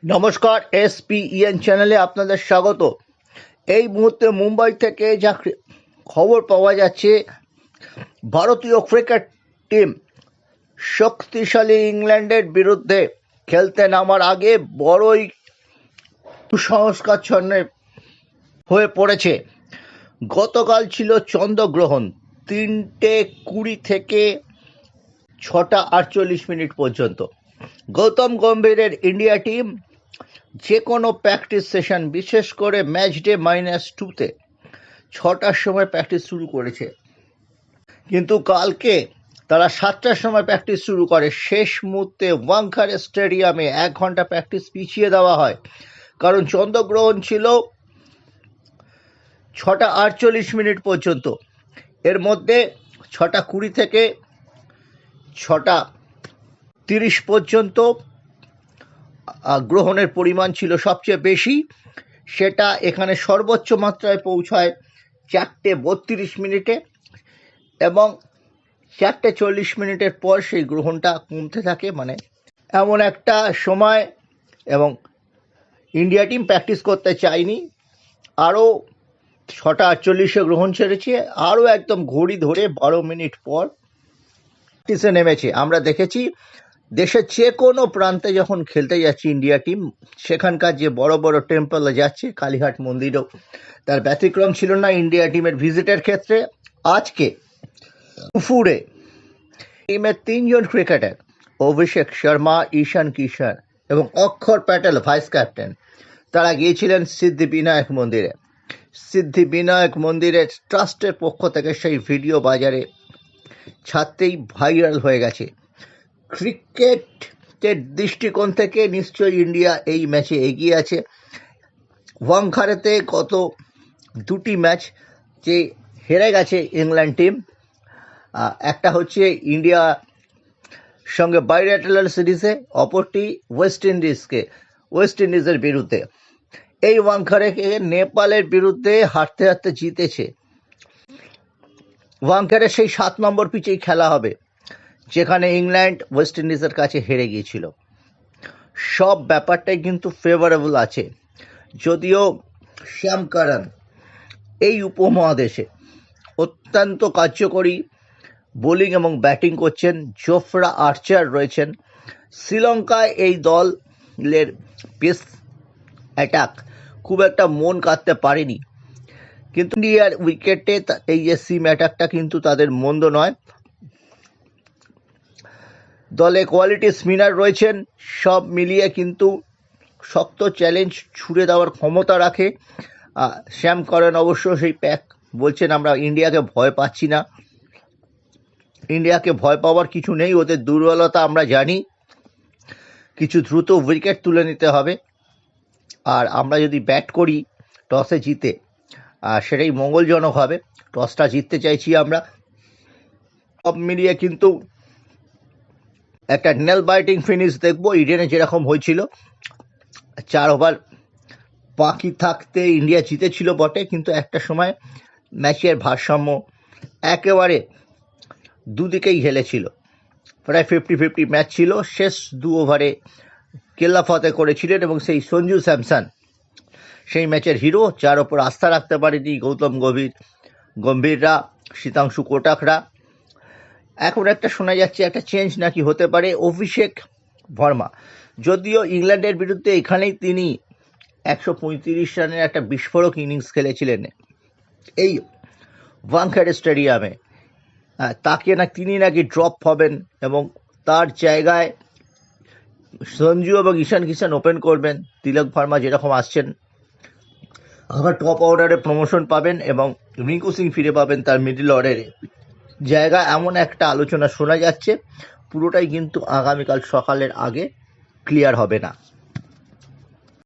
নমস্কার, এসপিইএন চ্যানেলে আপনাদের স্বাগত। এই মুহূর্তে মুম্বাই থেকে যা খবর পাওয়া যাচ্ছে, ভারতীয় ক্রিকেট টিম শক্তিশালী ইংল্যান্ডের বিরুদ্ধে খেলতে নামার আগে বড়ই কুসংস্কারচ্ছন্ন হয়ে পড়েছে। গতকাল ছিল চন্দ্রগ্রহণ, 3:20 থেকে 6:48 পর্যন্ত। গৌতম গম্ভীরের ইন্ডিয়া টিম যে কোনো প্র্যাকটিস সেশন, বিশেষ করে ম্যাচ ডে -2-তে 6টার সময় প্র্যাকটিস শুরু করেছে, কিন্তু কালকে তারা 7টার সময় প্র্যাকটিস শুরু করে। শেষ মুহূর্তে ওয়াংখারে স্টেডিয়ামে 1 ঘন্টা প্র্যাকটিস পিছিয়ে দেওয়া হয়, কারণ চন্দ্রগ্রহণ ছিল 6:48 পর্যন্ত। এর মধ্যে 6:20 থেকে 6:30 পর্যন্ত গ্রহণের পরিমাণ ছিল সবচেয়ে বেশি। সেটা এখানে সর্বোচ্চ মাত্রায় পৌঁছায় 4:32 এবং 4:40 পর সেই গ্রহণটা কমতে থাকে। মানে এমন একটা সময়, এবং ইন্ডিয়া টিম প্র্যাকটিস করতে চায়নি। আরও 6:48 গ্রহণ ছেড়েছে, আরও একদম ঘড়ি ধরে 12 মিনিট পর প্র্যাকটিসে নেমেছে। আমরা দেখেছি দেশের যে কোনো প্রান্তে যখন খেলতে যাচ্ছে ইন্ডিয়া টিম, সেখানকার যে বড় বড় টেম্পলে যাচ্ছে, কালীঘাট মন্দিরও তার ব্যতিক্রম ছিল না ইন্ডিয়া টিমের ভিজিটের ক্ষেত্রে। আজকে দুপুরে টিমের 3 জন ক্রিকেটার, অভিষেক শর্মা, ঈশান কিষান এবং অক্ষর প্যাটেল ভাইস ক্যাপ্টেন, তারা গিয়েছিলেন সিদ্ধিবিনায়ক মন্দিরে। সিদ্ধিবিনায়ক মন্দিরের ট্রাস্টের পক্ষ থেকে সেই ভিডিও বাজারে ছাড়তেই ভাইরাল হয়ে গেছে। ক্রিকেটের দৃষ্টিকোণ থেকে নিশ্চয়ই ইন্ডিয়া এই ম্যাচে এগিয়ে আছে। ওয়াংখারেতে গত 2টি ম্যাচ যে হেরে গেছে ইংল্যান্ড টিম, একটা হচ্ছে ইন্ডিয়া সঙ্গে বাইল্যাটারাল সিরিজে, অপরটি ওয়েস্ট ইন্ডিজের বিরুদ্ধে। এই ওয়াংখারে নেপালের বিরুদ্ধে হারতে হারতে জিতেছে। ওয়াংখারে সেই 7 নম্বর পিচেই খেলা হবে, যেখানে ইংল্যান্ড ওয়েস্ট ইন্ডিজের কাছে হেরে গিয়েছিল। সব ব্যাপারটাই কিন্তু ফেভারেবল আছে, যদিও শ্যাম করণ এই উপমহাদেশে অত্যন্ত কার্যকরী বোলিং এবং ব্যাটিং করছেন। জোফরা আর্চার রয়েছেন। শ্রীলঙ্কায় এই দলের পেস অ্যাটাক খুব একটা মন কাটতে পারেনি, কিন্তু ইন্ডিয়ার উইকেটে এই যে সিম অ্যাটাকটা কিন্তু তাদের মন্দ নয়। দলে কোয়ালিটি স্পিনার রয়েছেন, সব মিলিয়ে কিন্তু শক্ত চ্যালেঞ্জ ছুড়ে দেওয়ার ক্ষমতা রাখে শ্যাম করণ। অবশ্য সেই প্যাক বলছেন, আমরা ইন্ডিয়াকে ভয় পাচ্ছি না। ইন্ডিয়াকে ভয় পাওয়ার কিছু নেই, ওদের দুর্বলতা আমরা জানি। কিছু দ্রুত উইকেট তুলে নিতে হবে, আর আমরা যদি ব্যাট করি টসে জিতে, সেটাই মঙ্গলজনক হবে। টসটা জিততে চাইছি আমরা। সব মিলিয়ে কিন্তু একটা নেল বাইটিং ফিনিশ দেখবো, ইডেনে যেরকম হয়েছিল। 4 ওভার বাকি থাকতে ইন্ডিয়া জিতেছিল বটে, কিন্তু একটা সময় ম্যাচের ভারসাম্য একেবারে দুদিকেই হেলেছিল। প্রায় 50-50 ম্যাচ ছিল। শেষ 2 ওভারে কেল্লা ফতে করেছিলেন, এবং সেই সঞ্জু স্যামসন সেই ম্যাচের হিরো, যার ওপর আস্থা রাখতে পারেনি গৌতম গম্ভীররা, শীতাংশু কোটাকরা। এখন একটা শোনা যাচ্ছে একটা চেঞ্জ নাকি হতে পারে। অভিষেক ভার্মা, যদিও ইংল্যান্ডের বিরুদ্ধে এখানেই তিনি 135 রানের একটা বিস্ফোরক ইনিংস খেলেছিলেন এই ওয়াংখারে স্টেডিয়ামে, তিনি নাকি ড্রপ হবেন, এবং তার জায়গায় সঞ্জু এবং ঈশান কিষান ওপেন করবেন। তিলক ভার্মা যেরকম আসছেন, আবার টপ অর্ডারে প্রমোশন পাবেন, এবং রিঙ্কু সিং ফিরে পাবেন তার মিডল অর্ডারে জায়গা। এমন একটা আলোচনা শোনা যাচ্ছে। পুরোটাই কিন্তু আগামীকাল সকালের আগে ক্লিয়ার হবে না।